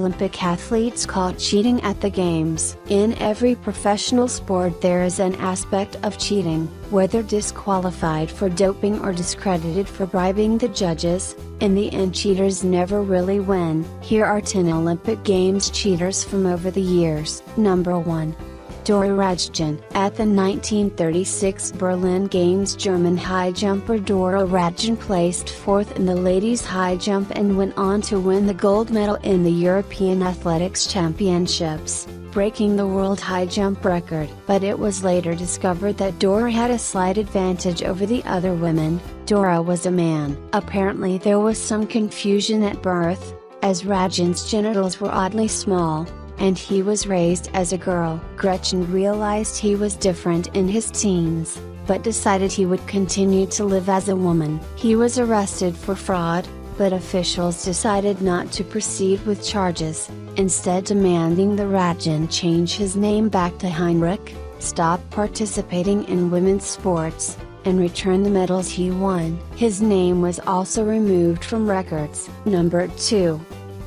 Olympic athletes caught cheating at the Games. In every professional sport there is an aspect of cheating, whether disqualified for doping or discredited for bribing the judges. In the end, cheaters never really win. Here are 10 Olympic Games cheaters from over the years. Number 1. Dora Radjen. At the 1936 Berlin Games, German high jumper Dora Radjen placed 4th in the ladies' high jump and went on to win the gold medal in the European Athletics Championships, breaking the world high jump record. But it was later discovered that Dora had a slight advantage over the other women. Dora was a man. Apparently there was some confusion at birth, as Radjen's genitals were oddly small, and he was raised as a girl. Gretchen realized he was different in his teens, but decided he would continue to live as a woman. He was arrested for fraud, but officials decided not to proceed with charges, instead demanding the Radjen change his name back to Heinrich, stop participating in women's sports, and return the medals he won. His name was also removed from records. Number 2.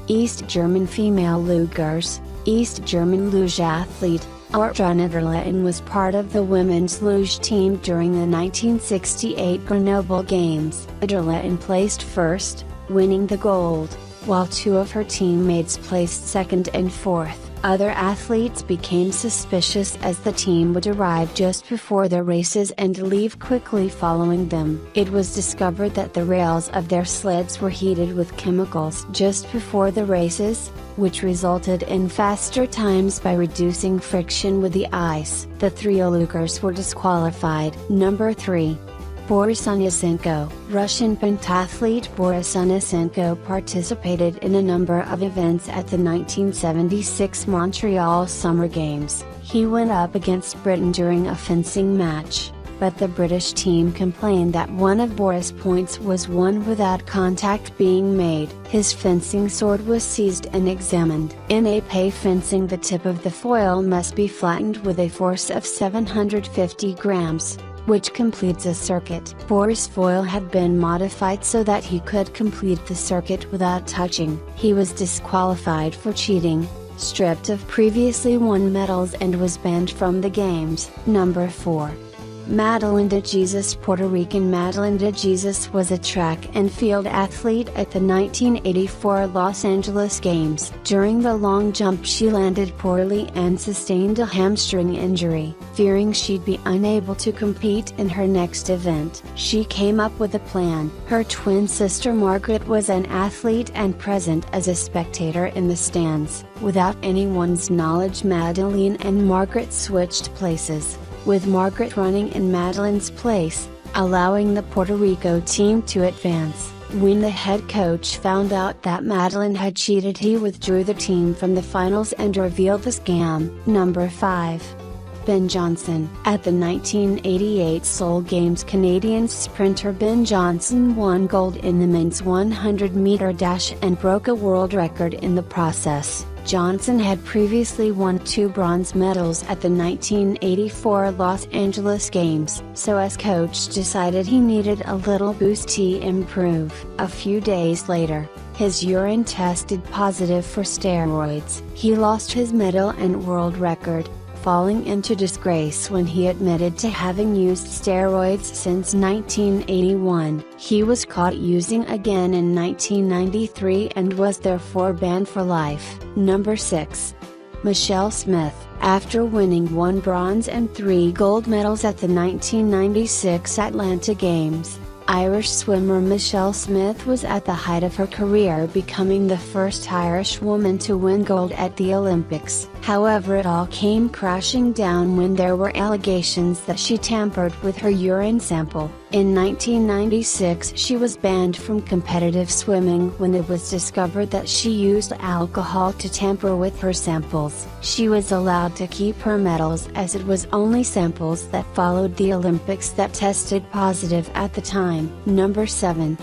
East German female Lugars. East German luge athlete, Ortra Niederlechner was part of the women's luge team during the 1968 Grenoble Games. Niederlechner placed first, winning the gold, while 2 of her teammates placed 2nd and 4th. Other athletes became suspicious as the team would arrive just before the races and leave quickly following them. It was discovered that the rails of their sleds were heated with chemicals just before the races, which resulted in faster times by reducing friction with the ice. The 3 Lugars were disqualified. Number 3. Boris Onisenko. Russian pentathlete Boris Onisenko participated in a number of events at the 1976 Montreal Summer Games. He went up against Britain during a fencing match, but the British team complained that one of Boris' points was won without contact being made. His fencing sword was seized and examined. In épée fencing, the tip of the foil must be flattened with a force of 750 grams, which completes a circuit. Boris' foil had been modified so that he could complete the circuit without touching. He was disqualified for cheating, stripped of previously won medals, and was banned from the Games. Number 4. Madeleine de Jesus. Puerto Rican Madeleine de Jesus was a track and field athlete at the 1984 Los Angeles Games. During the long jump she landed poorly and sustained a hamstring injury. Fearing she'd be unable to compete in her next event, she came up with a plan. Her twin sister Margaret was an athlete and present as a spectator in the stands. Without anyone's knowledge, Madeleine and Margaret switched places, with Margaret running in Madeleine's place, allowing the Puerto Rico team to advance. When the head coach found out that Madeleine had cheated, he withdrew the team from the finals and revealed the scam. Number 5. Ben Johnson. At the 1988 Seoul Games, Canadian sprinter Ben Johnson won gold in the men's 100-meter dash and broke a world record in the process. Johnson had previously won 2 bronze medals at the 1984 Los Angeles Games, so as coach decided he needed a little boost to improve. A few days later, his urine tested positive for steroids. He lost his medal and world record, falling into disgrace when he admitted to having used steroids since 1981. He was caught using again in 1993 and was therefore banned for life. Number 6. Michelle Smith. After winning 1 bronze and 3 gold medals at the 1996 Atlanta Games, Irish swimmer Michelle Smith was at the height of her career, becoming the first Irish woman to win gold at the Olympics. However, it all came crashing down when there were allegations that she tampered with her urine sample. In 1996 she was banned from competitive swimming when it was discovered that she used alcohol to tamper with her samples. She was allowed to keep her medals as it was only samples that followed the Olympics that tested positive at the time. Number 7.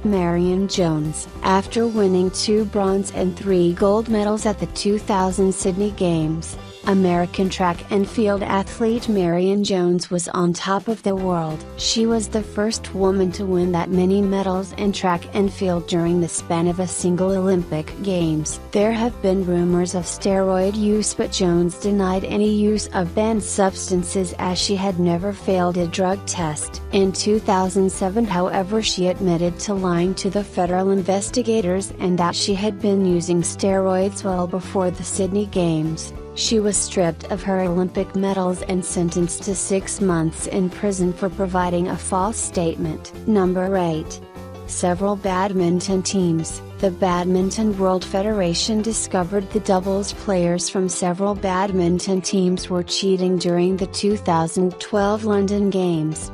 Marion Jones. After winning 2 bronze and 3 gold medals at the 2000 Sydney Games, American track and field athlete Marion Jones was on top of the world. She was the first woman to win that many medals in track and field during the span of a single Olympic Games. There have been rumors of steroid use, but Jones denied any use of banned substances as she had never failed a drug test. In 2007, however, she admitted to lying to the federal investigators and that she had been using steroids well before the Sydney Games. She was stripped of her Olympic medals and sentenced to 6 months in prison for providing a false statement. Number 8. Several badminton teams. The Badminton World Federation discovered the doubles players from several badminton teams were cheating during the 2012 London Games.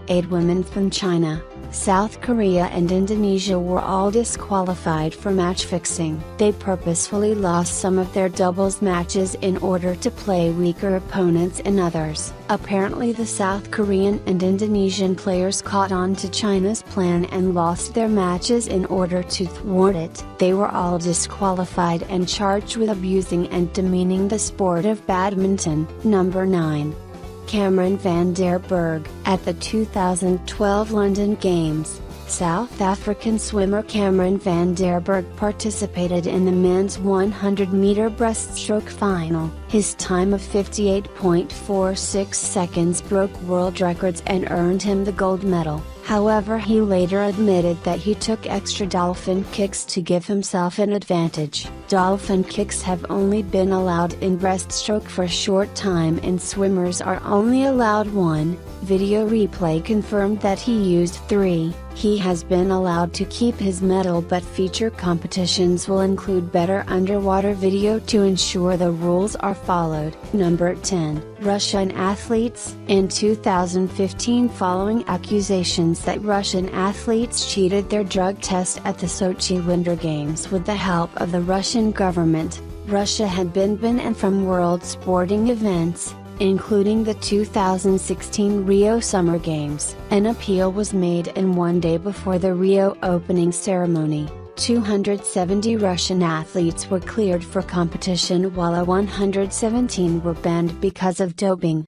8 women from China, South Korea and Indonesia were all disqualified for match fixing. They purposefully lost some of their doubles matches in order to play weaker opponents in others. Apparently the South Korean and Indonesian players caught on to China's plan and lost their matches in order to thwart it. They were all disqualified and charged with abusing and demeaning the sport of badminton. Number 9. Cameron Vanderburgh. At the 2012 London Games, South African swimmer Cameron Vanderburgh participated in the men's 100-meter breaststroke final. His time of 58.46 seconds broke world records and earned him the gold medal. However, he later admitted that he took extra dolphin kicks to give himself an advantage. Dolphin kicks have only been allowed in breaststroke for a short time and swimmers are only allowed 1. Video replay confirmed that he used 3. He has been allowed to keep his medal, but future competitions will include better underwater video to ensure the rules are followed. Number 10. Russian athletes. In 2015, following accusations that Russian athletes cheated their drug test at the Sochi Winter Games with the help of the Russian government, Russia had been banned from world sporting events, including the 2016 Rio Summer Games. An appeal was made, and one day before the Rio opening ceremony, 270 Russian athletes were cleared for competition while 117 were banned because of doping.